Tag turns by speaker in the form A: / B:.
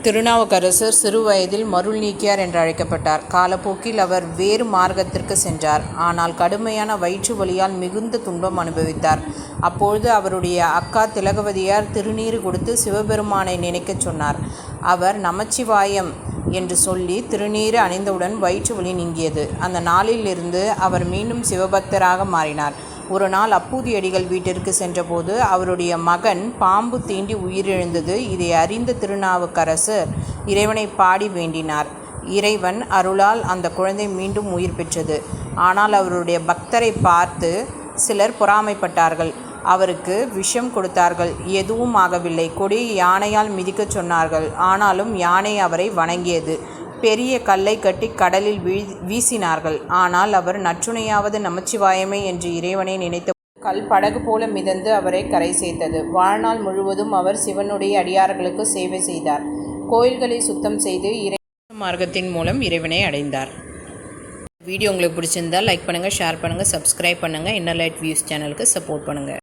A: திருநாவுக்கரசர் சிறுவயதில் மருள் நீக்கியார் என்று அழைக்கப்பட்டார். காலப்போக்கில் அவர் வேறு மார்க்கத்திற்கு சென்றார். ஆனால் கடுமையான வயிற்று வலியால் மிகுந்த துன்பம் அனுபவித்தார். அப்பொழுது அவருடைய அக்கா திலகவதியார் திருநீறு கொடுத்து சிவபெருமானை நினைக்கச் சொன்னார். அவர் நமச்சிவாயம் என்று சொல்லி திருநீறு அணிந்தவுடன் வயிற்று வலி நீங்கியது. அந்த நாளிலிருந்து அவர் மீண்டும் சிவபக்தராக மாறினார். ஒரு நாள் அப்பூதியடிகள் வீட்டிற்கு சென்றபோது அவருடைய மகன் பாம்பு தீண்டி உயிரிழந்தது. இதை அறிந்த திருநாவுக்கரசர் இறைவனை பாடி வேண்டினார். இறைவன் அருளால் அந்த குழந்தை மீண்டும் உயிர் பெற்றது. ஆனால் அவருடைய பக்தரை பார்த்து சிலர் பொறாமைப்பட்டார்கள். அவருக்கு விஷம் கொடுத்தார்கள். எதுவும் ஆகவில்லை. கொடிய யானையால் மிதிக்கச் சொன்னார்கள். ஆனாலும் யானை அவரை வணங்கியது. பெரிய கல்லை கட்டி கடலில் வீசினார்கள். ஆனால் அவர் நற்றுணையாவது நமச்சிவாயமே என்று இறைவனை நினைத்த கல் படகு போல மிதந்து அவரை கரை சேர்த்தது. வாழ்நாள் முழுவதும் அவர் சிவனுடைய அடியார்களுக்கு சேவை செய்தார். கோயில்களை சுத்தம் செய்து மார்க்கத்தின் மூலம் இறைவனை அடைந்தார். வீடியோ உங்களுக்கு பிடிச்சிருந்தால் லைக் பண்ணுங்கள், ஷேர் பண்ணுங்கள், சப்ஸ்கிரைப் பண்ணுங்கள். இன்னர் லைட் வியூஸ் சேனலுக்கு சப்போர்ட் பண்ணுங்கள்.